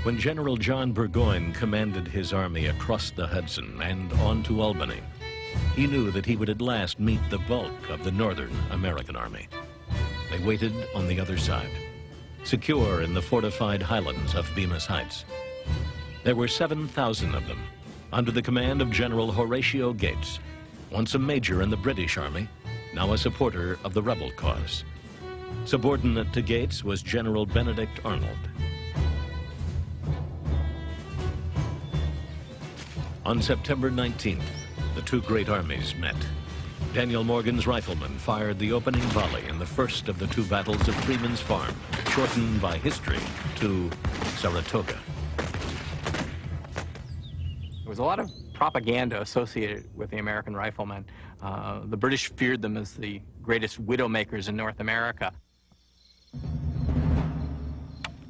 When General John Burgoyne commanded his army across the Hudson and on to Albany, he knew that he would at last meet the bulk of the Northern American Army. They waited on the other side, secure in the fortified highlands of Bemis Heights. There were 7,000 of them, under the command of General Horatio Gates, once a major in the British Army, now a supporter of the rebel cause. Subordinate to Gates was General Benedict Arnold. On September 19th, the two great armies met. Daniel Morgan's riflemen fired the opening volley in the first of the two battles of Freeman's Farm, shortened by history to Saratoga. There was a lot of propaganda associated with the American riflemen. The British feared them as the greatest widowmakers in North America.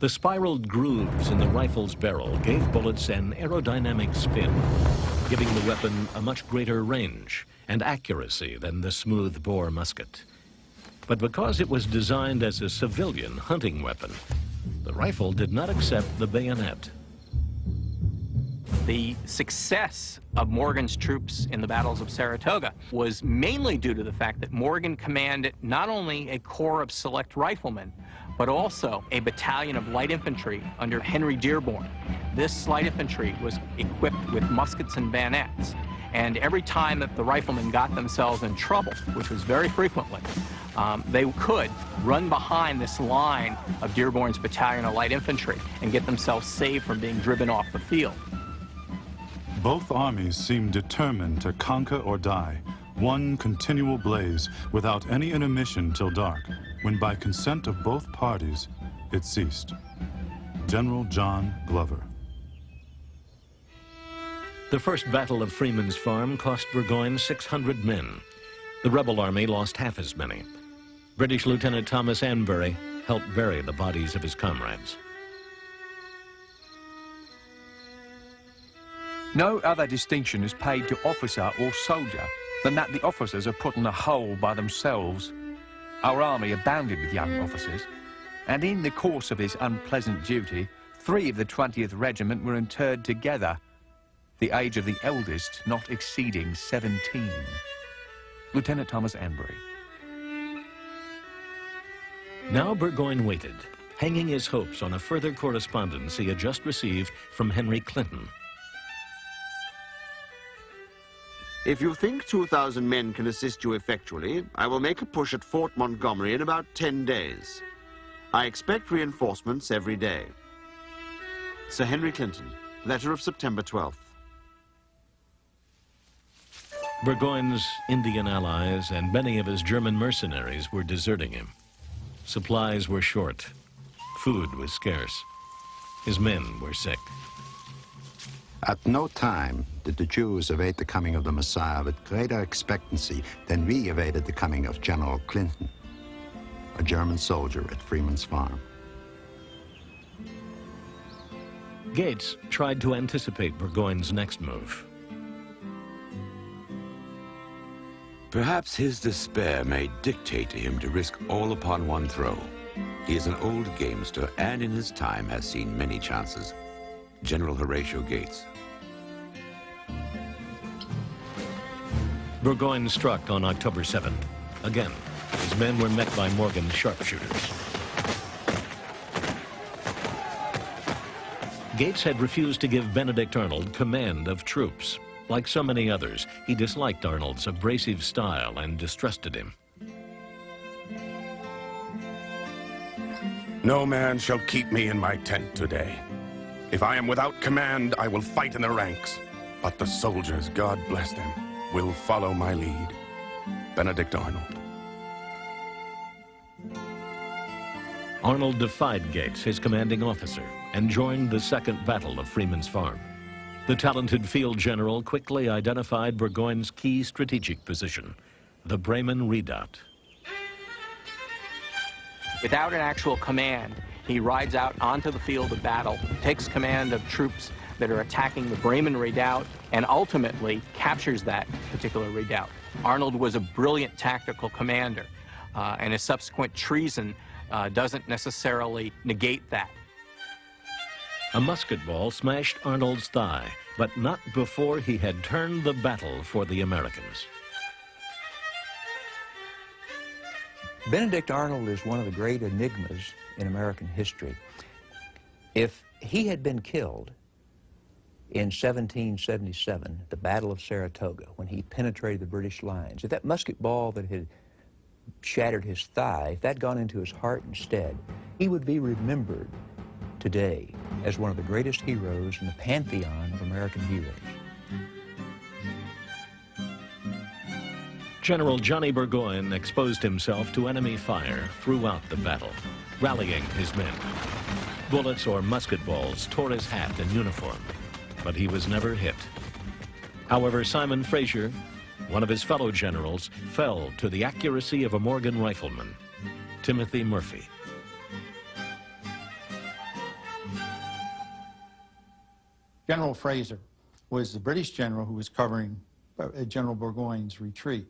The spiraled grooves in the rifle's barrel gave bullets an aerodynamic spin, giving the weapon a much greater range and accuracy than the smooth-bore musket. But because it was designed as a civilian hunting weapon, the rifle did not accept the bayonet. The success of Morgan's troops in the battles of Saratoga was mainly due to the fact that Morgan commanded not only a corps of select riflemen, but also a battalion of light infantry under Henry Dearborn. This light infantry was equipped with muskets and bayonets, and every time that the riflemen got themselves in trouble, which was very frequently, they could run behind this line of Dearborn's battalion of light infantry and get themselves saved from being driven off the field. Both armies seemed determined to conquer or die, one continual blaze without any intermission till dark, when by consent of both parties, it ceased. General John Glover. The first battle of Freeman's Farm cost Burgoyne 600 men. The rebel army lost half as many. British Lieutenant Thomas Anbury helped bury the bodies of his comrades. No other distinction is paid to officer or soldier than that the officers are put in a hole by themselves. Our army abounded with young officers, and in the course of this unpleasant duty, 3 of the 20th Regiment were interred together, the age of the eldest not exceeding 17. Lieutenant Thomas Anbury. Now Burgoyne waited, hanging his hopes on a further correspondence he had just received from Henry Clinton. If you think 2,000 men can assist you effectually, I will make a push at Fort Montgomery in about 10 days. I expect reinforcements every day. Sir Henry Clinton, letter of September 12th. Burgoyne's Indian allies and many of his German mercenaries were deserting him. Supplies were short. Food was scarce. His men were sick. At no time did the Jews await the coming of the Messiah with greater expectancy than we awaited the coming of General Clinton, a German soldier at Freeman's Farm. Gates tried to anticipate Burgoyne's next move. Perhaps his despair may dictate to him to risk all upon one throw. He is an old gamester and in his time has seen many chances. General Horatio Gates. Burgoyne struck on October 7th. Again, his men were met by Morgan's sharpshooters. Gates had refused to give Benedict Arnold command of troops. Like so many others, he disliked Arnold's abrasive style and distrusted him. No man shall keep me in my tent today. If I am without command, I will fight in the ranks. But the soldiers, God bless them, will follow my lead. Benedict Arnold. Arnold defied Gates, his commanding officer, and joined the Second Battle of Freeman's Farm. The talented field general quickly identified Burgoyne's key strategic position, the Bremen Redoubt. Without an actual command, he rides out onto the field of battle, takes command of troops that are attacking the Bremen Redoubt, and ultimately captures that particular redoubt. Arnold was a brilliant tactical commander, and his subsequent treason doesn't necessarily negate that. A musket ball smashed Arnold's thigh, but not before he had turned the battle for the Americans. Benedict Arnold is one of the great enigmas in American history. If he had been killed in 1777, the Battle of Saratoga, when he penetrated the British lines, if that musket ball that had shattered his thigh, if that had gone into his heart instead, he would be remembered today as one of the greatest heroes in the pantheon of American heroes. General Johnny Burgoyne exposed himself to enemy fire throughout the battle, rallying his men. Bullets or musket balls tore his hat and uniform, but he was never hit. However, Simon Fraser, one of his fellow generals, fell to the accuracy of a Morgan rifleman, Timothy Murphy. General Fraser was the British general who was covering General Burgoyne's retreat.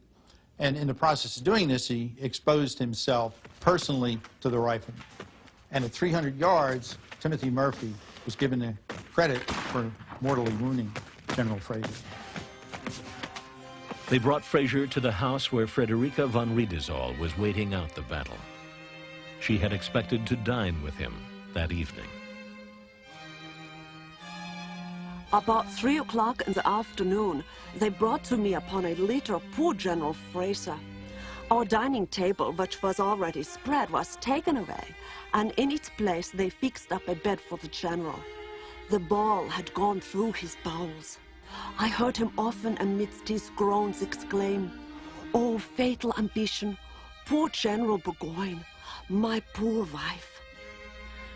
And in the process of doing this, he exposed himself personally to the rifleman. And at 300 yards, Timothy Murphy was given the credit for mortally wounding General Fraser. They brought Fraser to the house where Frederica von Riedesal was waiting out the battle. She had expected to dine with him that evening. About 3 o'clock in the afternoon, they brought to me upon a litter poor General Fraser. Our dining table, which was already spread, was taken away, and in its place they fixed up a bed for the general. The ball had gone through his bowels. I heard him often amidst his groans exclaim, "Oh, fatal ambition, poor General Burgoyne, my poor wife."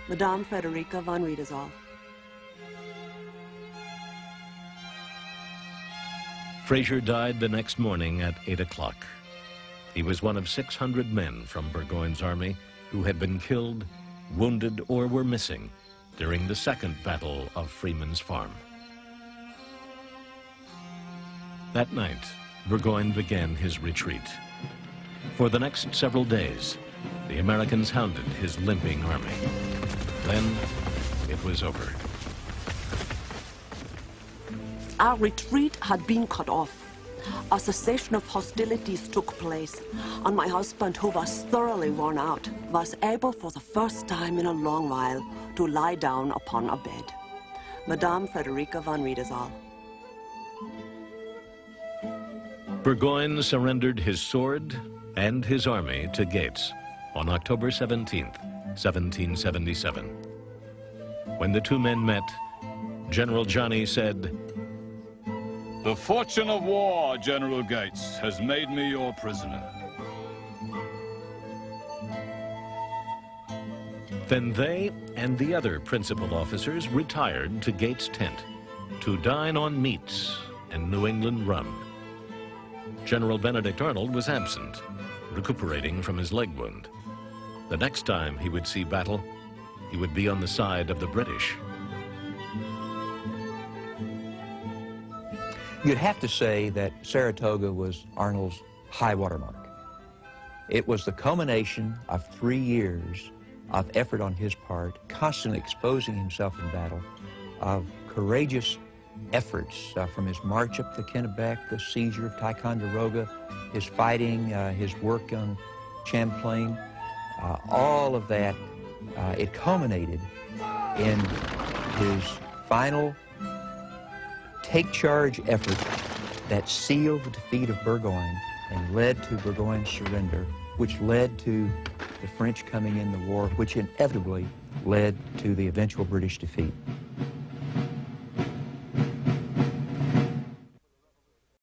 Madame Frederica von Riedesal. Fraser died the next morning at 8 o'clock. He was one of 600 men from Burgoyne's army who had been killed, wounded, or were missing during the Second Battle of Freeman's Farm. That night, Burgoyne began his retreat. For the next several days, the Americans hounded his limping army. Then, it was over. Our retreat had been cut off. A cessation of hostilities took place, and my husband, who was thoroughly worn out, was able for the first time in a long while to lie down upon a bed. Madame Frederica von Riedesal. Burgoyne surrendered his sword and his army to Gates on October 17th, 1777. When the two men met, General Johnny said, "The fortune of war, General Gates, has made me your prisoner." Then they and the other principal officers retired to Gates' tent to dine on meats and New England rum. General Benedict Arnold was absent, recuperating from his leg wound. The next time he would see battle, he would be on the side of the British. You'd have to say that Saratoga was Arnold's high watermark. It was the culmination of 3 years of effort on his part, constantly exposing himself in battle, of courageous efforts from his march up the Kennebec, the seizure of Ticonderoga, his fighting, his work on Champlain, all of that, it culminated in his final take-charge effort that sealed the defeat of Burgoyne and led to Burgoyne's surrender, which led to the French coming in the war, which inevitably led to the eventual British defeat.